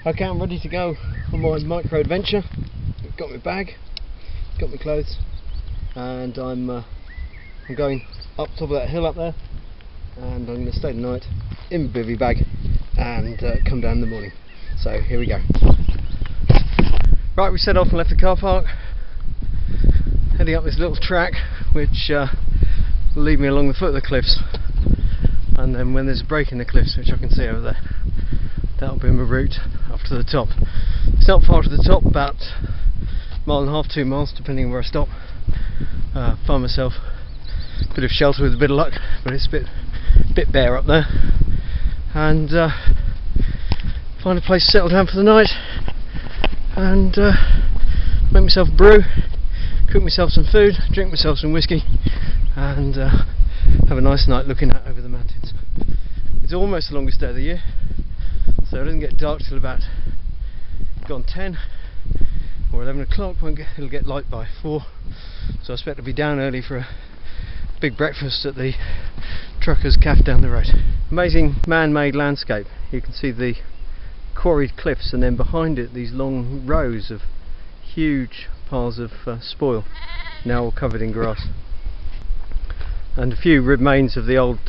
Okay, I'm ready to go on my micro adventure. I've got my bag, got my clothes, and I'm going up top of that hill up there, and I'm going to stay the night in my bivvy bag and come down in the morning. So here we go. Right, we set off and left the car park, heading up this little track which will lead me along the foot of the cliffs, and then when there's a break in the cliffs, which I can see over there, that'll be my route up to the top. It's not far to the top, about a mile and a half, 2 miles, depending on where I stop. Find myself a bit of shelter with a bit of luck, but it's a bit bare up there. And find a place to settle down for the night and make myself a brew, cook myself some food, drink myself some whiskey, and have a nice night looking out over the mountains. It's almost the longest day of the year, so it doesn't get dark till about gone 10 or 11 o'clock. It'll get light by 4, so I expect to be down early for a big breakfast at the trucker's cafe down the road. Amazing man-made landscape. You can see the quarried cliffs, and then behind it these long rows of huge piles of spoil, now all covered in grass, and a few remains of the old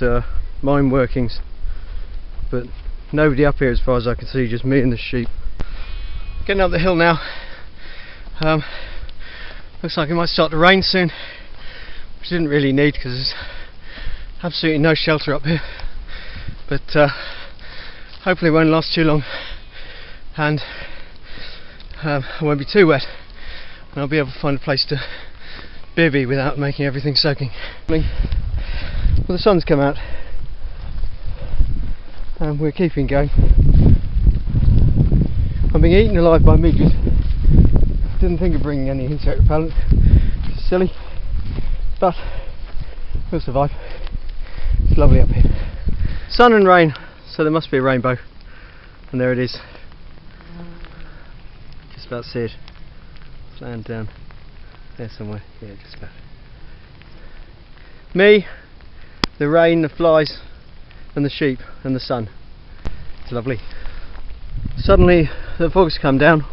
mine workings, but nobody up here as far as I can see, just me and the sheep. Getting up the hill now. Looks like it might start to rain soon, which didn't really need because there's absolutely no shelter up here, but hopefully it won't last too long, and I won't be too wet, and I'll be able to find a place to bivvy without making everything soaking. Well, the sun's come out and we're keeping going. I'm being eaten alive by midges. Didn't think of bringing any insect repellent, it's silly, but we'll survive. It's lovely up here. Sun and rain, so there must be a rainbow, and there it is. Just about to see it. It's land down there somewhere. Yeah, just about. Me, the rain, the flies, and the sheep, and the sun. It's lovely. Suddenly the fog's come down,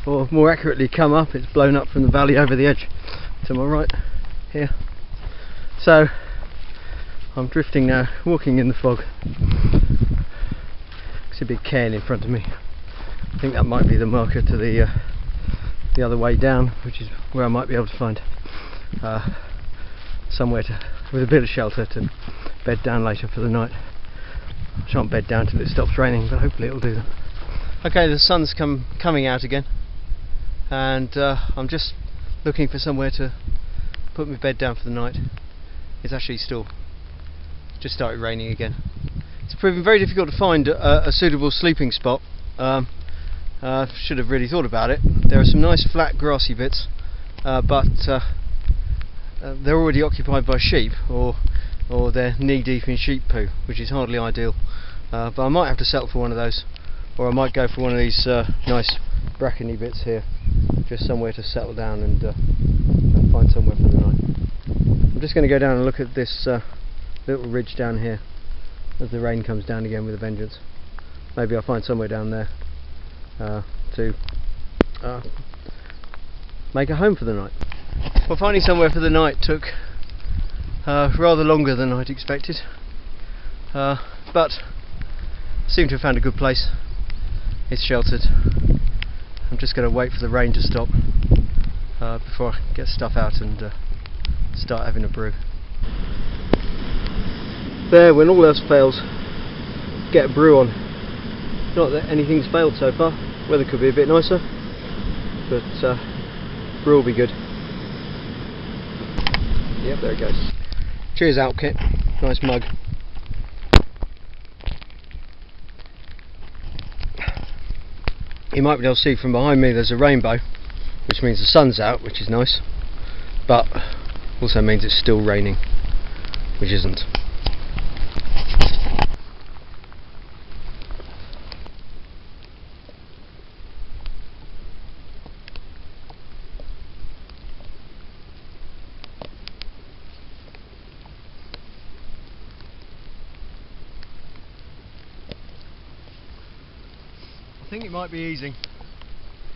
or more accurately come up. It's blown up from the valley over the edge to my right here. So I'm drifting now, walking in the fog. There's a big cairn in front of me. I think that might be the marker to the other way down, which is where I might be able to find somewhere with a bit of shelter to bed down later for the night. I shan't bed down till it stops raining, but hopefully it'll do that. Okay, the sun's coming out again, and I'm just looking for somewhere to put my bed down for the night. It's actually still just started raining again. It's proving very difficult to find a suitable sleeping spot. Should have really thought about it. There are some nice flat grassy bits, but they're already occupied by sheep, or they're knee deep in sheep poo, which is hardly ideal. But I might have to settle for one of those, or I might go for one of these nice brackeny bits here, just somewhere to settle down and find somewhere for the night. I'm just going to go down and look at this little ridge down here as the rain comes down again with a vengeance. Maybe I'll find somewhere down there to make a home for the night. Well, finding somewhere for the night took rather longer than I'd expected, but I seem to have found a good place. It's sheltered. I'm just going to wait for the rain to stop before I get stuff out and start having a brew. There, when all else fails, get a brew on. Not that anything's failed so far. Weather could be a bit nicer, but brew will be good. Yep, there it goes. Cheers out, Kit. Nice mug. You might be able to see from behind me there's a rainbow, which means the sun's out, which is nice, but also means it's still raining, which isn't. think it might be easing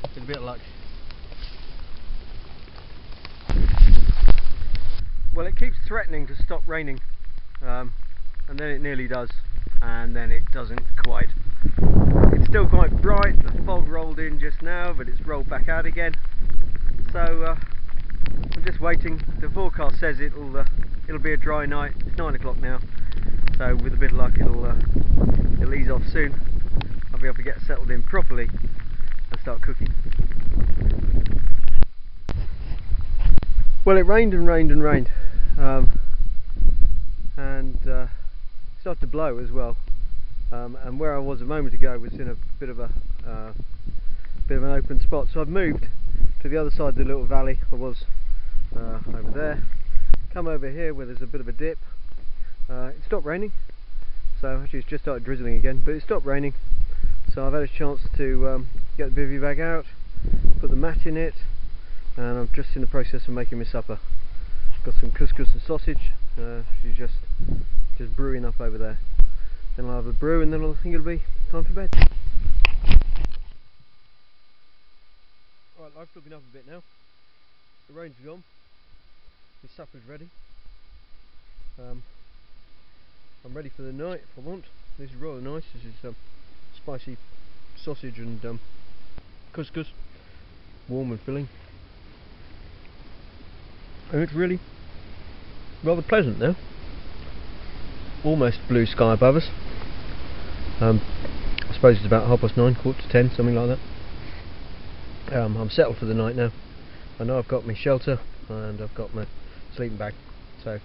with a bit of luck. Well, it keeps threatening to stop raining, and then it nearly does, and then it doesn't quite. It's still quite bright. The fog rolled in just now, but it's rolled back out again. So I'm just waiting. The forecast says it'll be a dry night. It's 9 o'clock now, so with a bit of luck it'll ease off soon. I'll be able to get settled in properly and start cooking. Well, it rained and rained and rained, and started to blow as well. And where I was a moment ago was in a bit of an open spot, so I've moved to the other side of the little valley. I was over there, come over here where there's a bit of a dip. It stopped raining, so actually it's just started drizzling again, but it stopped raining, so I've had a chance to get the bivvy bag out, put the mat in it, and I'm just in the process of making my supper. Got some couscous and sausage. She's just brewing up over there. Then I'll have a brew, and then I think it'll be time for bed. Alright, life's looking up a bit now. The rain's gone. The supper's ready. I'm ready for the night if I want. This is rather nice. This is spicy sausage and couscous, warm and filling. And it's really rather pleasant now. Almost blue sky above us. I suppose it's about 9:30, 10:15, something like that. I'm settled for the night now. I know I've got my shelter and I've got my sleeping bag, so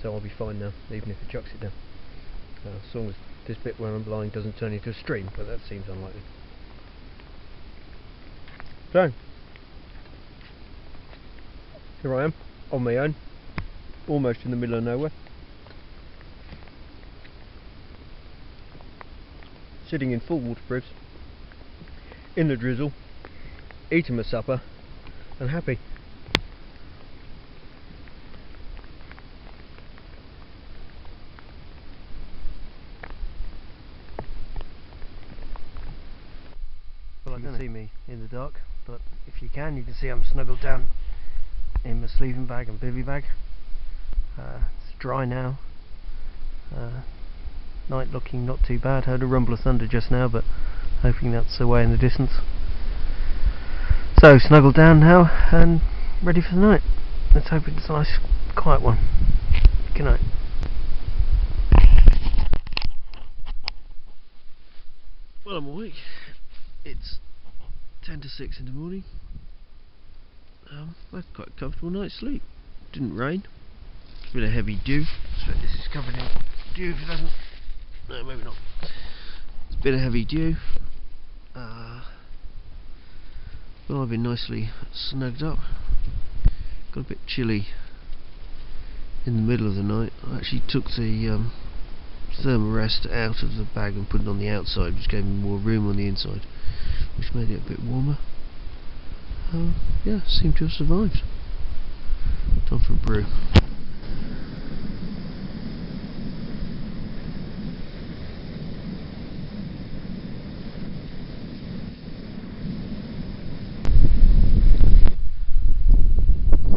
I'll be fine now, even if it chucks it down. As long as this bit where I'm lying doesn't turn into a stream, but that seems unlikely. So, here I am, on my own, almost in the middle of nowhere. Sitting in full waterproofs, in the drizzle, eating my supper, and happy. Well, you can see me in the dark, but if you can see I'm snuggled down in my sleeping bag and bivvy bag. It's dry now. Night looking not too bad. Heard a rumble of thunder just now, but hoping that's away in the distance. So snuggled down now and ready for the night. Let's hope it's a nice quiet one. Good night. Well, I'm awake. It's 10 to 6 in the morning. I had quite a comfortable night's sleep. Didn't rain. A bit of heavy dew. So this is covered in dew if it doesn't. No, maybe not. It's a bit of heavy dew. Well, I've been nicely snugged up. Got a bit chilly in the middle of the night. I actually took the thermarest out of the bag and put it on the outside, which gave me more room on the inside, which made it a bit warmer. Yeah, seemed to have survived. Time for a brew.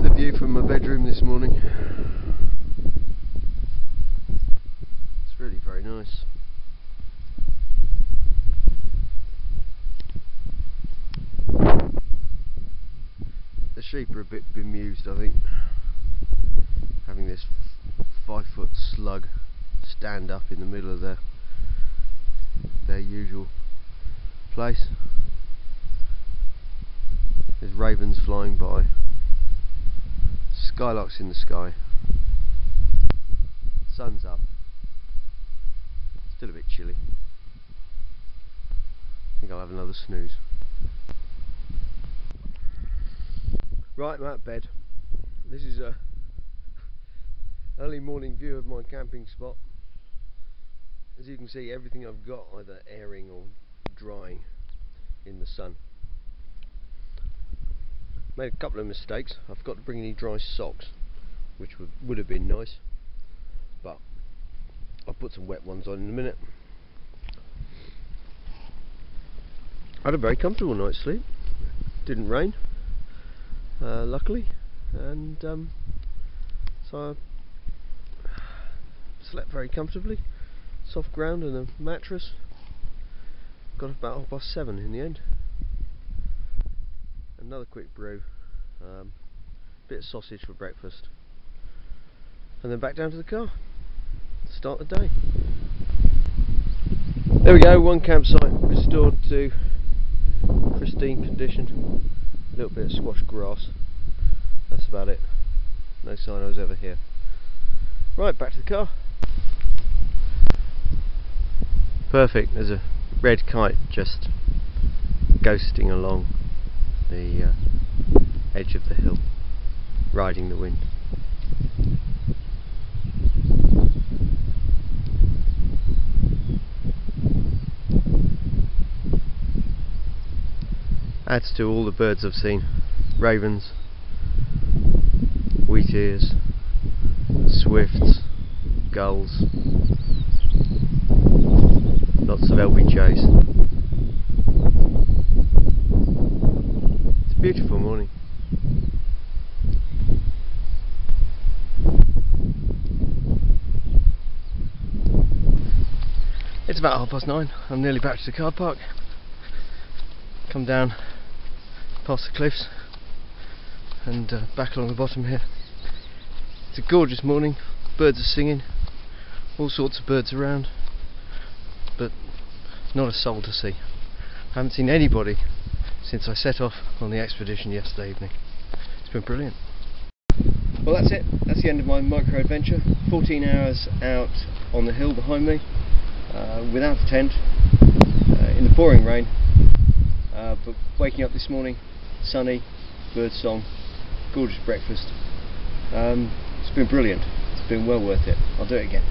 The view from my bedroom this morning. It's really very nice. The sheep are a bit bemused, I think, having this 5-foot slug stand up in the middle of their usual place. There's ravens flying by, skylarks in the sky, sun's up, still a bit chilly. I think I'll have another snooze. Right, I'm at bed. This is a early morning view of my camping spot. As you can see, everything I've got either airing or drying in the sun. Made a couple of mistakes. I forgot to bring any dry socks, which would have been nice, but I'll put some wet ones on in a minute. I had a very comfortable night's sleep. Didn't rain, luckily, and so I slept very comfortably. Soft ground and a mattress. Got up about 7:30 in the end. Another quick brew, bit of sausage for breakfast, and then back down to the car to start the day. There we go, one campsite restored to pristine condition. A little bit of squash grass. That's about it. No sign I was ever here. Right, back to the car. Perfect. There's a red kite just ghosting along the edge of the hill, riding the wind. Adds to all the birds I've seen. Ravens, wheatears, swifts, gulls, lots of LBJs. It's a beautiful morning. It's about 9:30. I'm nearly back to the car park. Come down past the cliffs and back along the bottom here. It's a gorgeous morning. Birds are singing, all sorts of birds around, but not a soul to see. I haven't seen anybody since I set off on the expedition yesterday evening. It's been brilliant. Well, that's it. That's the end of my micro adventure. 14 hours out on the hill behind me, without a tent, in the pouring rain, but waking up this morning, sunny, bird song, gorgeous breakfast. It's been brilliant. It's been well worth it. I'll do it again.